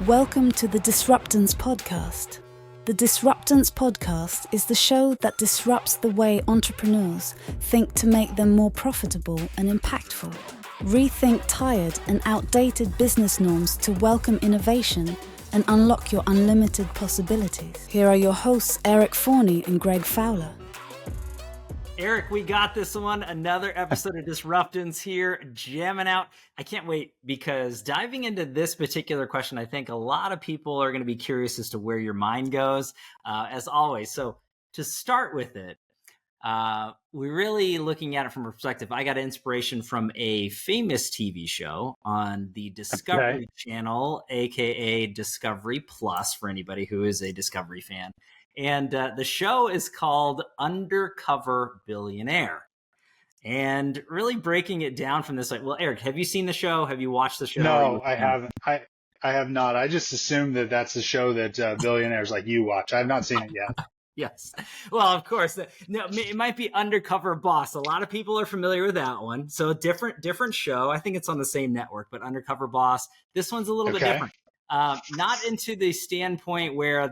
Welcome to the Disruptance Podcast. The Disruptance Podcast is the show that disrupts the way entrepreneurs think to make them more profitable and impactful. Rethink tired and outdated business norms to welcome innovation and unlock your unlimited possibilities. Here are your hosts, Eric Forney and Greg Fowler. Eric, we got this one. Another episode of Disruptance here, jamming out. I can't wait because diving into this particular question, I think a lot of people are going to be curious as to where your mind goes, as always. So to start with it, we're really looking at it from a perspective. I got inspiration from a famous TV show on the Discovery Channel, aka Discovery Plus, for anybody who is a Discovery fan. And the show is called Undercover Billionaire. And really breaking it down from this, like, well, Eric, have you seen the show? Have you watched the show? No, I haven't. I have not. I just assumed that that's the show that billionaires like you watch. I have not seen it yet. Yes. Well, of course. No, it might be Undercover Boss. A lot of people are familiar with that one. So different show. I think it's on the same network, but Undercover Boss. This one's a little bit different. Not into the standpoint where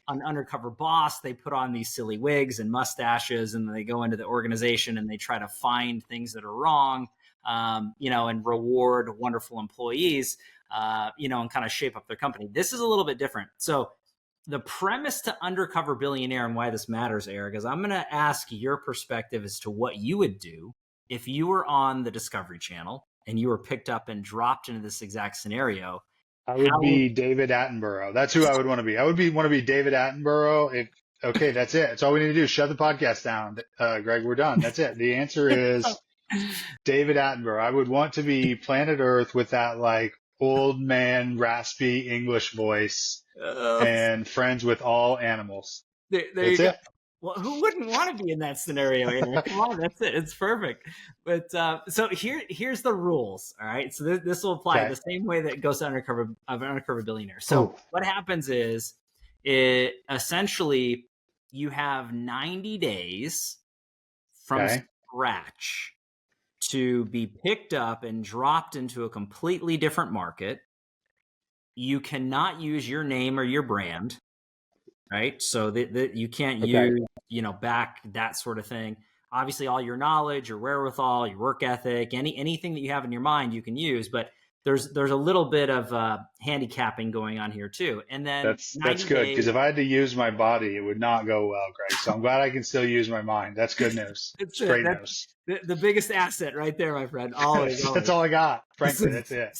on Undercover Boss, they put on these silly wigs and mustaches, and they go into the organization and they try to find things that are wrong, and reward wonderful employees, and kind of shape up their company. This is a little bit different. So the premise to Undercover Billionaire and why this matters, Eric, is I'm going to ask your perspective as to what you would do if you were on the Discovery Channel and you were picked up and dropped into this exact scenario. I would be David Attenborough. That's who I would want to be. I would want to be David Attenborough. Okay, that's it. That's all we need to do. Shut the podcast down, Greg. We're done. That's it. The answer is David Attenborough. I would want to be planet Earth with that like old man, raspy English voice and friends with all animals. There you go. Well, who wouldn't want to be in that scenario, Eric? Come on, that's it. It's perfect. But so here's the rules. All right. So this will apply the same way that it goes to Undercover Billionaire. So what happens is essentially you have 90 days from scratch to be picked up and dropped into a completely different market. You cannot use your name or your brand. Right. So that you can't use, back that sort of thing. Obviously, all your knowledge, your wherewithal, your work ethic, anything that you have in your mind, you can use. But there's a little bit of handicapping going on here, too. And then that's good, because if I had to use my body, it would not go well, Greg. So I'm glad I can still use my mind. That's good news. It's great news. The biggest asset right there, my friend. Always. That's all I got. Frankly, that's it.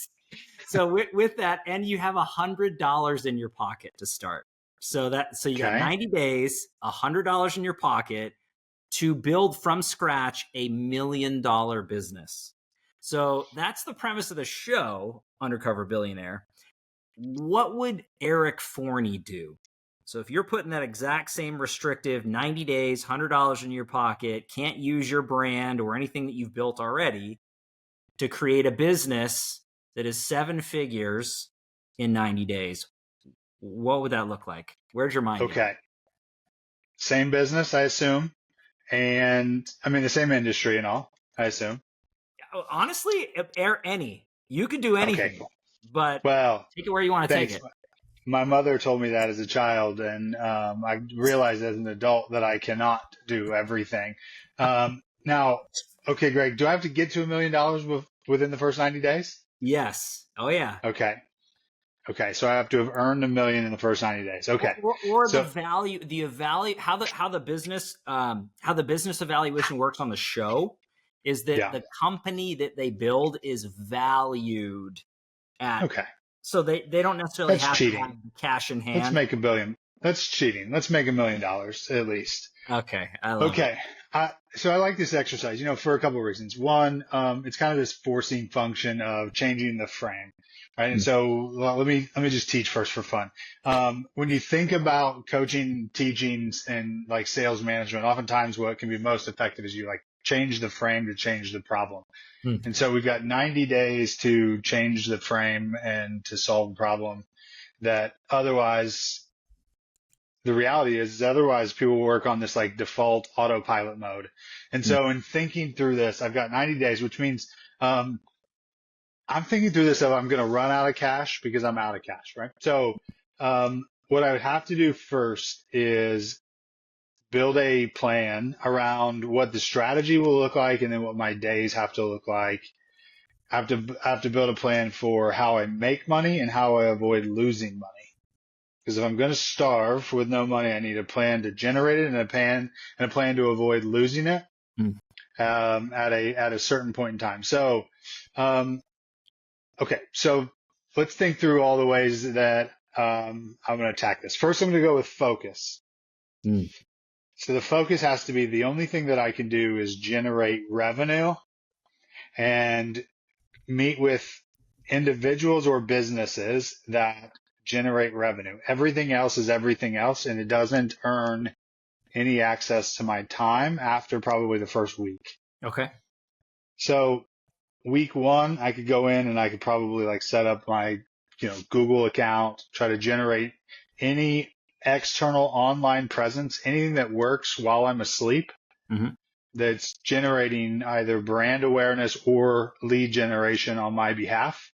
So with that, and you have $100 in your pocket to start. So you got 90 days, $100 in your pocket to build from scratch $1 million business. So that's the premise of the show, Undercover Billionaire. What would Eric Forney do? So if you're putting that exact same restrictive 90 days, $100 in your pocket, can't use your brand or anything that you've built already to create a business that is 7 figures in 90 days, what would that look like? Where'd your mind go? Same business, I assume. And I mean, the same industry and all, I assume. Honestly, you could do anything, but take it where you want to take it. My mother told me that as a child, and I realized as an adult that I cannot do everything. Now, Greg, do I have to get to $1 million within the first 90 days? Yes. Oh, yeah. Okay, so I have to have earned $1 million in the first 90 days. Okay. Or the value, how the business evaluation works on the show is that the company that they build is valued at. Okay. So they don't necessarily have to have cash in hand. Let's make $1 billion. That's cheating. Let's make $1 million at least. Okay. I love it. So I like this exercise, for a couple of reasons. One, it's kind of this forcing function of changing the frame. Right. And so let me just teach first for fun. When you think about coaching, teaching, and like sales management, oftentimes what can be most effective is you like change the frame to change the problem. And so we've got 90 days to change the frame and to solve a problem that otherwise, the reality is otherwise people work on this like default autopilot mode. And so in thinking through this, I've got 90 days, which means I'm thinking through this of I'm going to run out of cash because I'm out of cash, right? So, what I would have to do first is build a plan around what the strategy will look like and then what my days have to look like. I have to build a plan for how I make money and how I avoid losing money. Because if I'm going to starve with no money, I need a plan to generate it and a plan to avoid losing it at a certain point in time. So, okay, so let's think through all the ways that I'm going to attack this. First, I'm going to go with focus. So the focus has to be the only thing that I can do is generate revenue and meet with individuals or businesses that generate revenue. Everything else is everything else, and it doesn't earn any access to my time after probably the first week. Okay. So week one, I could go in and I could probably like set up my, Google account, try to generate any external online presence, anything that works while I'm asleep, that's generating either brand awareness or lead generation on my behalf.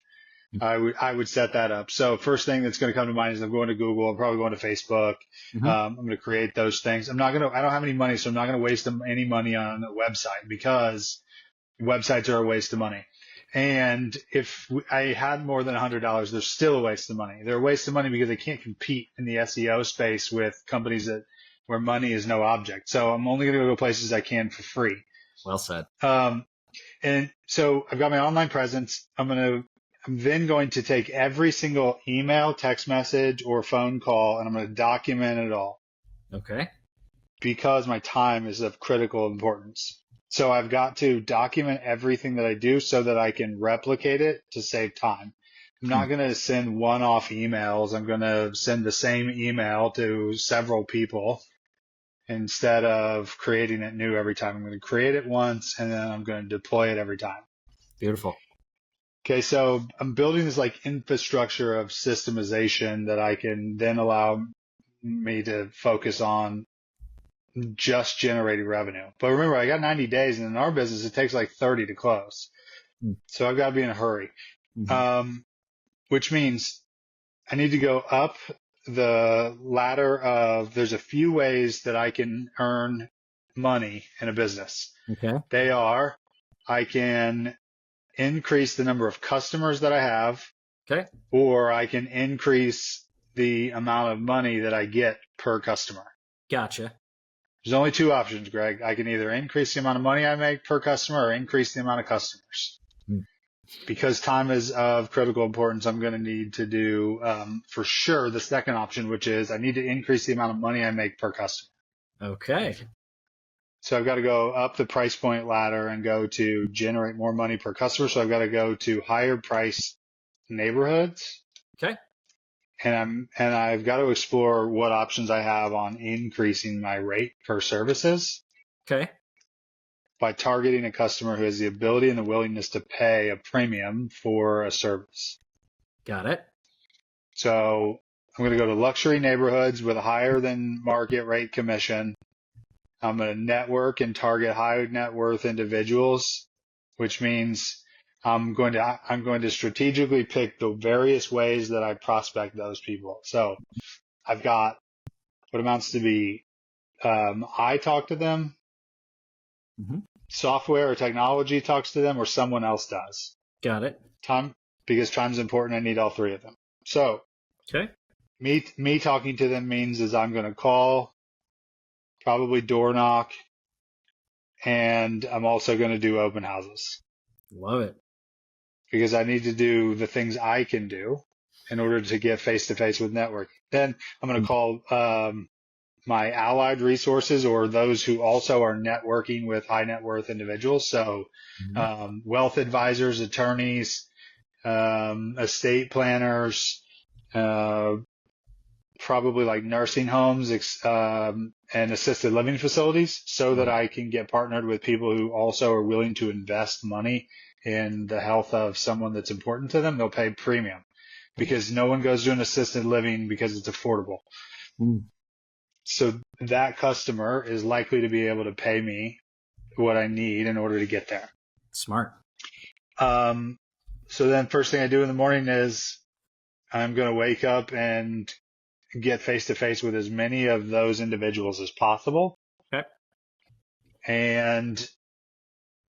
I would set that up. So first thing that's going to come to mind is I'm going to Google. I'm probably going to Facebook. I'm going to create those things. I don't have any money, so I'm not going to waste any money on a website because websites are a waste of money. And if I had more than $100, they're still a waste of money. They're a waste of money because they can't compete in the SEO space with companies where money is no object. So I'm only going to go places I can for free. Well said. And so I've got my online presence. I'm then going to take every single email, text message, or phone call, and I'm going to document it all. Okay. Because my time is of critical importance. So I've got to document everything that I do so that I can replicate it to save time. I'm not going to send one-off emails. I'm going to send the same email to several people instead of creating it new every time. I'm going to create it once and then I'm going to deploy it every time. Beautiful. Okay, so I'm building this like infrastructure of systemization that I can then allow me to focus on just generating revenue. But remember, I got 90 days, and in our business, it takes like 30 to close. So I've got to be in a hurry, which means I need to go up the ladder of there's a few ways that I can earn money in a business. Okay. They are, I can increase the number of customers that I have, okay, or I can increase the amount of money that I get per customer. Gotcha. There's only two options, Greg. I can either increase the amount of money I make per customer or increase the amount of customers. Because time is of critical importance, I'm going to need to do, for sure, the second option, which is I need to increase the amount of money I make per customer. Okay. So I've got to go up the price point ladder and go to generate more money per customer. So I've got to go to higher price neighborhoods. Okay. And I've got to explore what options I have on increasing my rate per services. Okay. By targeting a customer who has the ability and the willingness to pay a premium for a service. Got it. So I'm going to go to luxury neighborhoods with a higher than market rate commission. I'm going to network and target high net worth individuals, which means I'm going to strategically pick the various ways that I prospect those people. So I've got what amounts to be, I talk to them, software or technology talks to them, or someone else does. Got it. Because time's important. I need all three of them. So okay, me talking to them means is I'm going to call, probably door knock, and I'm also going to do open houses. Love it. Because I need to do the things I can do in order to get face-to-face with networking. Then I'm going to call my allied resources or those who also are networking with high net worth individuals. So wealth advisors, attorneys, estate planners, probably like nursing homes and assisted living facilities so that I can get partnered with people who also are willing to invest money in the health of someone that's important to them. They'll pay premium because no one goes to an assisted living because it's affordable. So that customer is likely to be able to pay me what I need in order to get there. Smart. So then first thing I do in the morning is I'm going to wake up and get face to face with as many of those individuals as possible. Okay. And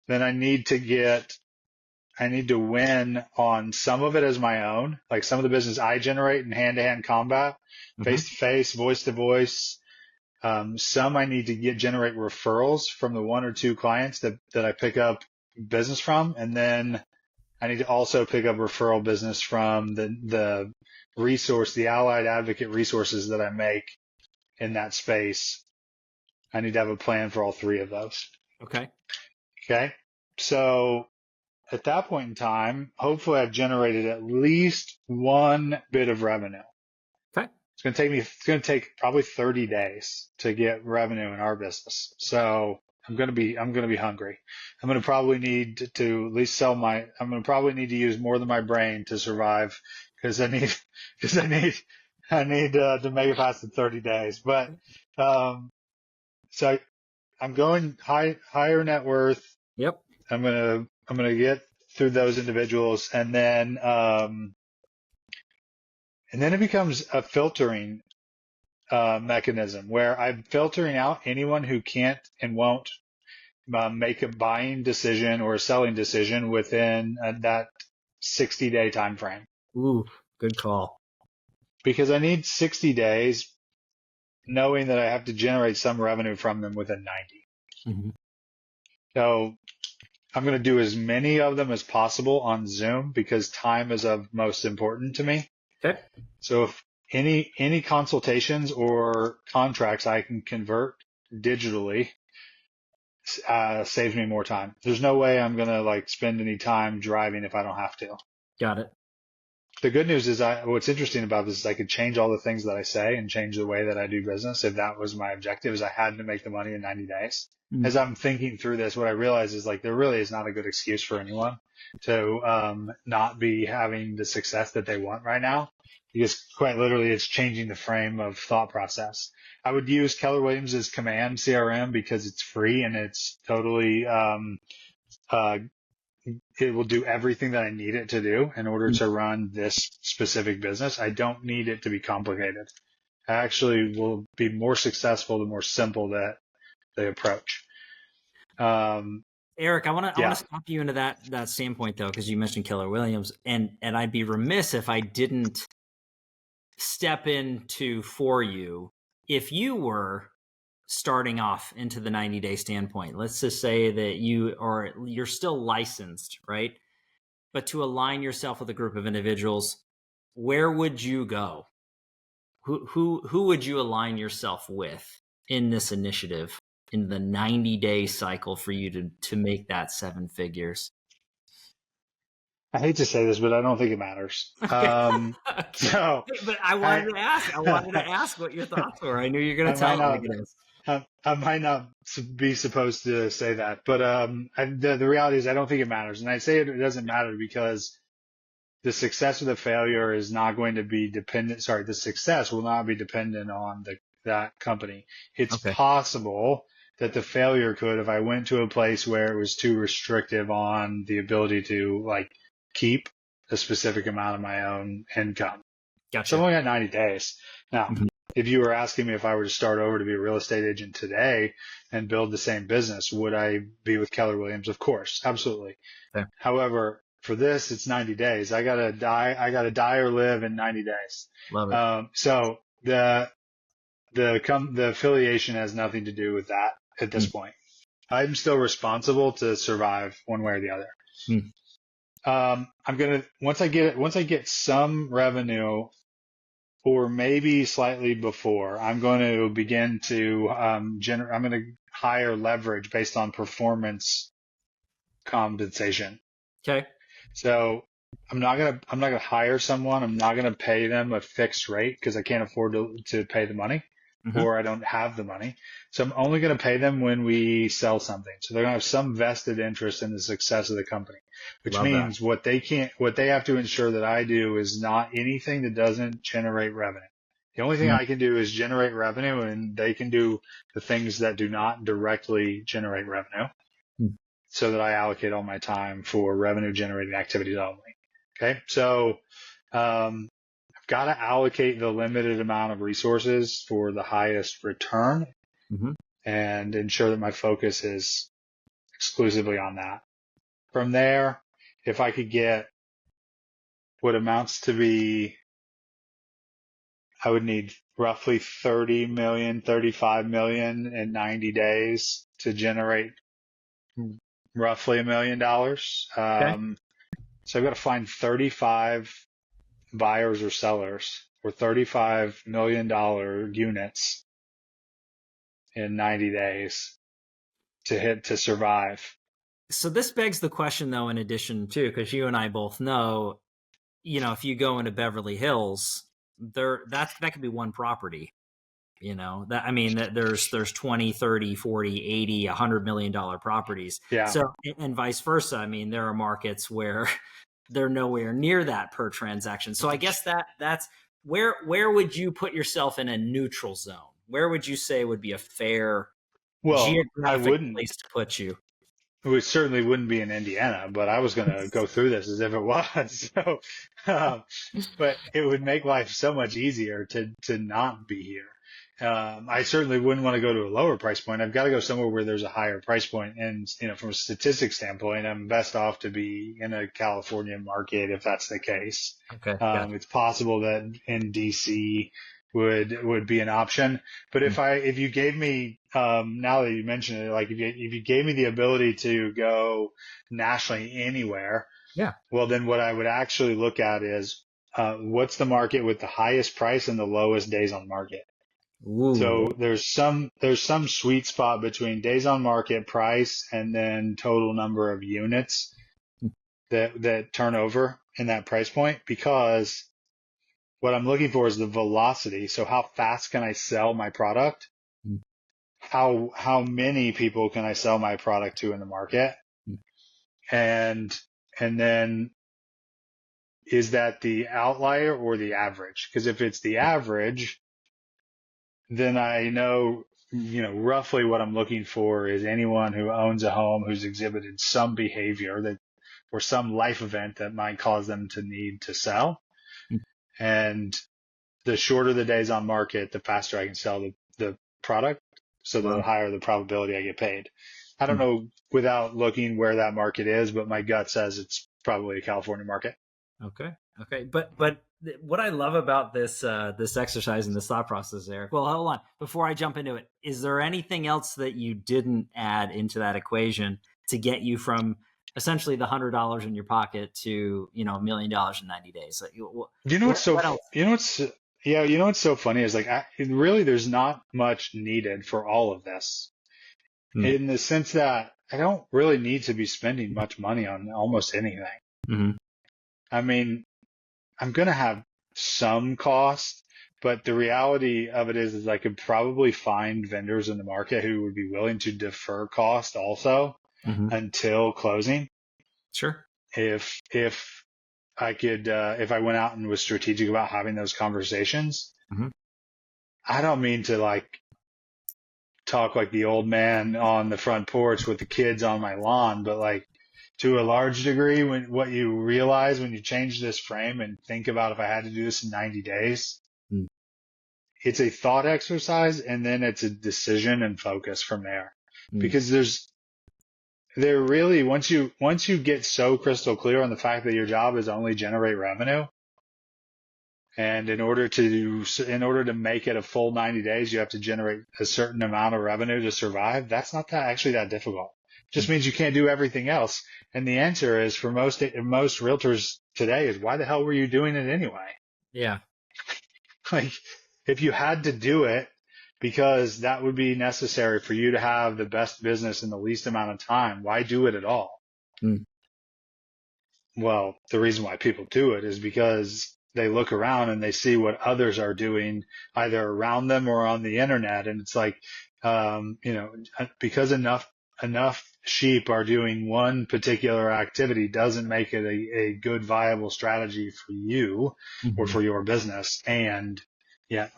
then I need to win on some of it as my own, like some of the business I generate in hand-to-hand combat, face-to-face, voice-to-voice. Some I need to generate referrals from the one or two clients that I pick up business from. And then I need to also pick up referral business from the allied advocate resources that I make in that space. I need to have a plan for all three of those. Okay. Okay. So at that point in time, hopefully I've generated at least one bit of revenue. Okay. It's going to take probably 30 days to get revenue in our business. So I'm going to be hungry. I'm going to probably need to at least I'm going to probably need to use more than my brain to survive because I need to make it past the 30 days. But, so I'm going higher net worth. Yep. I'm going to get through those individuals and then it becomes a filtering mechanism where I'm filtering out anyone who can't and won't make a buying decision or a selling decision within that 60-day time frame. Ooh, good call. Because I need 60 days knowing that I have to generate some revenue from them within 90. Mm-hmm. So I'm going to do as many of them as possible on Zoom because time is of most important to me. Okay. So if any consultations or contracts I can convert digitally saves me more time. There's no way I'm going to spend any time driving if I don't have to. Got it. The good news is what's interesting about this is I could change all the things that I say and change the way that I do business. If that was my objective, is I had to make the money in 90 days. Mm-hmm. As I'm thinking through this, what I realize is there really is not a good excuse for anyone to not be having the success that they want right now. Because quite literally, it's changing the frame of thought process. I would use Keller Williams' Command CRM because it's free and it's totally it will do everything that I need it to do in order to run this specific business. I don't need it to be complicated. I actually will be more successful the more simple that the approach. Eric, I want to stop you into that standpoint though, because you mentioned Keller Williams, and I'd be remiss if I didn't step into for you if you were starting off into the 90-day standpoint. Let's just say that you're still licensed, right? But to align yourself with a group of individuals, where would you go? Who would you align yourself with in this initiative in the 90-day cycle for you to make that 7 figures? I hate to say this, but I don't think it matters. Okay. So, but I wanted to ask what your thoughts were. I knew you were going to tell me. I might not be supposed to say that, but the reality is I don't think it matters. And I say it doesn't matter because the success or the failure is not going to be dependent. Sorry, the success will not be dependent on that company. It's possible that the failure could, if I went to a place where it was too restrictive on the ability to keep a specific amount of my own income. Gotcha. So I've only got 90 days. Now, if you were asking me if I were to start over to be a real estate agent today and build the same business, would I be with Keller Williams? Of course, absolutely. Okay. However, for this, it's 90 days. I gotta die or live in 90 days. Love it. So the affiliation has nothing to do with that at this point. I'm still responsible to survive one way or the other. I'm gonna once I get some revenue, or maybe slightly before, I'm going to begin to I'm going to hire leverage based on performance compensation. Okay. So I'm not gonna hire someone. I'm not gonna pay them a fixed rate because I can't afford to pay the money. Or I don't have the money. So I'm only going to pay them when we sell something. So they're going to have some vested interest in the success of the company, which means what they have to ensure that I do is not anything that doesn't generate revenue. The only thing I can do is generate revenue, and they can do the things that do not directly generate revenue so that I allocate all my time for revenue generating activities only. Okay. So, I've got to allocate the limited amount of resources for the highest return Mm-hmm. and ensure that my focus is exclusively on that. From there, if I could get what amounts to be, I would need roughly 30 million, 35 million in 90 days to generate roughly $1 million. Okay. So I've got to find 35 buyers or sellers for $35 million units in 90 days to survive. So this begs the question, though, in addition to, because you and I both know, if you go into Beverly Hills, that could be one property. There's 20, 30, 40, 80, $100 million properties. Yeah. So, and vice versa. I mean, there are markets where they're nowhere near that per transaction. So I guess that's where would you put yourself in a neutral zone? Where would you say would be a fair geographic place to put you? It certainly wouldn't be in Indiana, but I was going to go through this as if it was. So, but it would make life so much easier to not be here. I certainly wouldn't want to go to a lower price point. I've got to go somewhere where there's a higher price point. And, from a statistics standpoint, I'm best off to be in a California market if that's the case. Okay. It's possible that in DC would be an option. But if you gave me, now that you mentioned it, like if you gave me the ability to go nationally anywhere, yeah, well, then what I would actually look at is, what's the market with the highest price and the lowest days on market. Ooh. So there's some sweet spot between days on market price and then total number of units that turn over in that price point, because what I'm looking for is the velocity. So how fast can I sell my product? How many people can I sell my product to in the market? And then is that the outlier or the average? Because if it's the average, then I know, roughly what I'm looking for is anyone who owns a home who's exhibited some behavior or some life event that might cause them to need to sell. And the shorter the days on market, the faster I can sell the product. So the higher the probability I get paid. I don't know without looking where that market is, but my gut says it's probably a California market. Okay. But what I love about this exercise and this thought process, Eric. Well, hold on. Before I jump into it, is there anything else that you didn't add into that equation to get you from essentially the $100 in your pocket to $1 million in 90 days? What's so funny is really there's not much needed for all of this, in the sense that I don't really need to be spending much money on almost anything. Mm-hmm. I mean, I'm going to have some cost, but the reality of it is I could probably find vendors in the market who would be willing to defer cost also until closing. Sure. If I could, if I went out and was strategic about having those conversations. I don't mean to talk like the old man on the front porch with the kids on my lawn, but to a large degree, what you realize when you change this frame and think about if I had to do this in 90 days, it's a thought exercise, and then it's a decision and focus from there. Because there really, once you get so crystal clear on the fact that your job is only generate revenue, and in order to make it a full 90 days, you have to generate a certain amount of revenue to survive. That's not actually that difficult. It just means you can't do everything else. And the answer is, for most realtors today, is why the hell were you doing it anyway? Yeah. If you had to do it because that would be necessary for you to have the best business in the least amount of time, why do it at all? Well, the reason why people do it is because they look around and they see what others are doing either around them or on the internet. And it's because enough sheep are doing one particular activity doesn't make it a good, viable strategy for you or for your business. And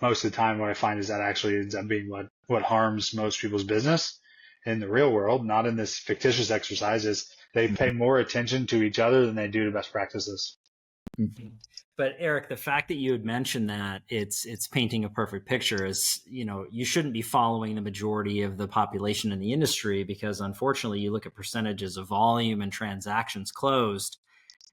most of the time what I find is that actually ends up being what harms most people's business in the real world, not in this fictitious exercise, is they pay more attention to each other than they do to best practices. Mhm. But Eric, the fact that you had mentioned that it's painting a perfect picture is, you shouldn't be following the majority of the population in the industry, because unfortunately you look at percentages of volume and transactions closed,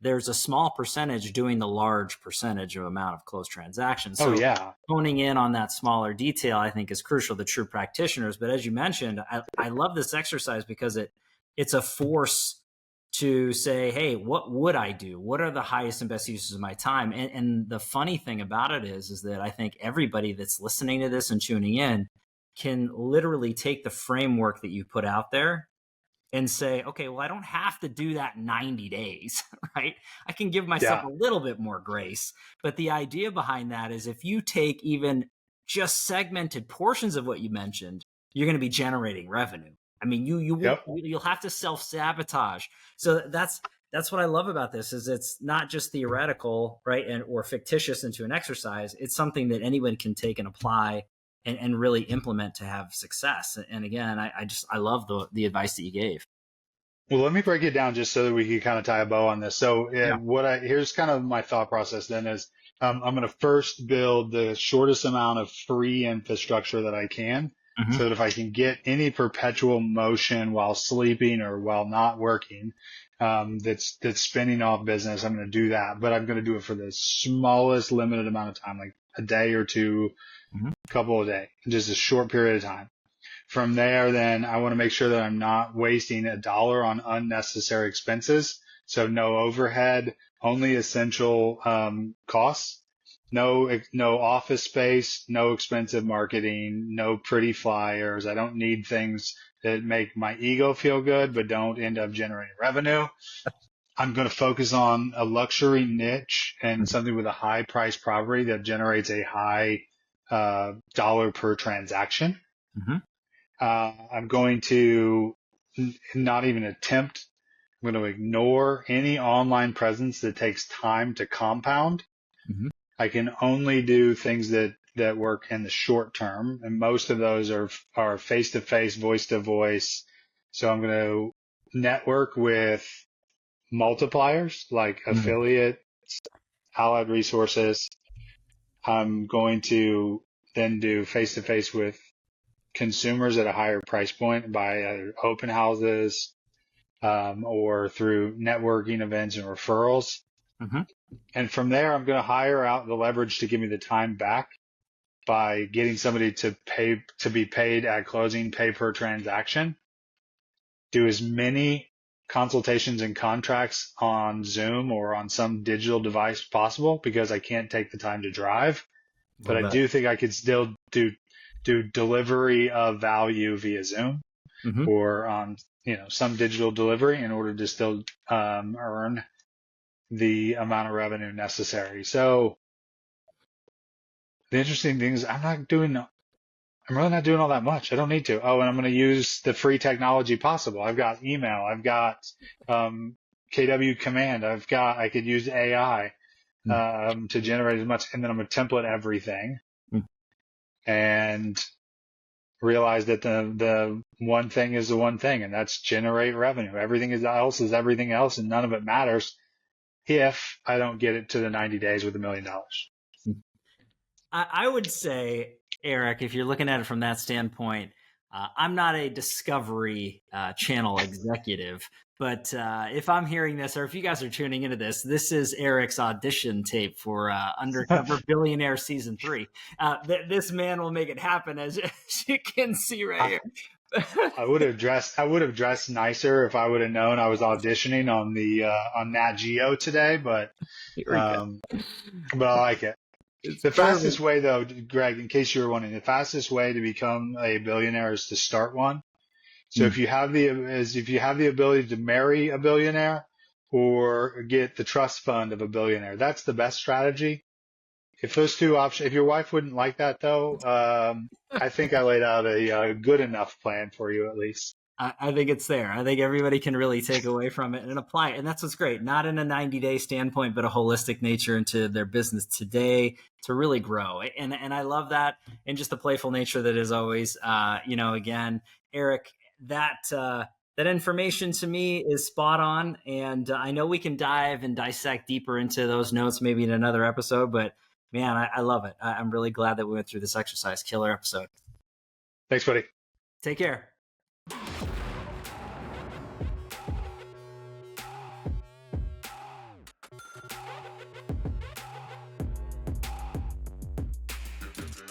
there's a small percentage doing the large percentage of amount of closed transactions. Oh So yeah. honing in on that smaller detail, I think, is crucial to true practitioners. But as you mentioned, I love this exercise because it's a force to say, hey, what would I do? What are the highest and best uses of my time? And the funny thing about it is that I think everybody that's listening to this and tuning in can literally take the framework that you put out there and say, okay, well, I don't have to do that 90 days, right? I can give myself Yeah. a little bit more grace. But the idea behind that is if you take even just segmented portions of what you mentioned, you're going to be generating revenue. I mean, Yep. you'll have to self-sabotage. So that's what I love about this is it's not just theoretical, right? Or fictitious into an exercise. It's something that anyone can take and apply and really implement to have success. And again, I love the advice that you gave. Well, let me break it down just so that we can kind of tie a bow on this. So Yeah. here's kind of my thought process then is I'm going to first build the shortest amount of free infrastructure that I can, Mm-hmm. so that if I can get any perpetual motion while sleeping or while not working, that's spinning off business, I'm going to do that. But I'm going to do it for the smallest limited amount of time, like a day or two, Mm-hmm. couple of days, just a short period of time. From there, then I want to make sure that I'm not wasting a dollar on unnecessary expenses. So no overhead, only essential costs. No office space, no expensive marketing, no pretty flyers. I don't need things that make my ego feel good but don't end up generating revenue. I'm going to focus on a luxury niche and something with a high price property that generates a high dollar per transaction. Mm-hmm. I'm going to not even attempt. I'm going to ignore any online presence that takes time to compound. Mm-hmm. I can only do things that work in the short term, and most of those are face to face, voice to voice. So I'm going to network with multipliers like Mm-hmm. affiliate, allied resources. I'm going to then do face to face with consumers at a higher price point by either open houses or through networking events and referrals. Mm-hmm. And from there, I'm going to hire out the leverage to give me the time back by getting somebody to be paid at closing, pay per transaction, do as many consultations and contracts on Zoom or on some digital device possible because I can't take the time to drive. But I do think I could still do delivery of value via Zoom Mm-hmm. or on some digital delivery in order to still earn the amount of revenue necessary. So the interesting thing is I'm really not doing all that much. I don't need to. Oh, and I'm going to use the free technology possible. I've got email. I've got KW Command. I could use AI to generate as much, and then I'm going to template everything and realize that the one thing is the one thing, and that's generate revenue. Everything else is everything else, and none of it matters if I don't get it to the 90 days with $1 million. I would say, Eric, if you're looking at it from that standpoint, I'm not a Discovery Channel executive, but if I'm hearing this, or if you guys are tuning into this, this is Eric's audition tape for Undercover Billionaire Season 3. This man will make it happen, as you can see right here. I would have dressed nicer if I would have known I was auditioning on Nat Geo today, but I like it. The fastest way, though, Greg, in case you were wondering, the fastest way to become a billionaire is to start one. So if you have the ability to marry a billionaire or get the trust fund of a billionaire, that's the best strategy. If those two options, if your wife wouldn't like that, though, I think I laid out a good enough plan for you, at least. I think it's there. I think everybody can really take away from it and apply it. And that's what's great. Not in a 90-day standpoint, but a holistic nature into their business today to really grow. And I love that. And just the playful nature that is always, again, Eric, that that information to me is spot on. And I know we can dive and dissect deeper into those notes maybe in another episode, but man, I love it. I'm really glad that we went through this exercise. Killer episode. Thanks, buddy. Take care.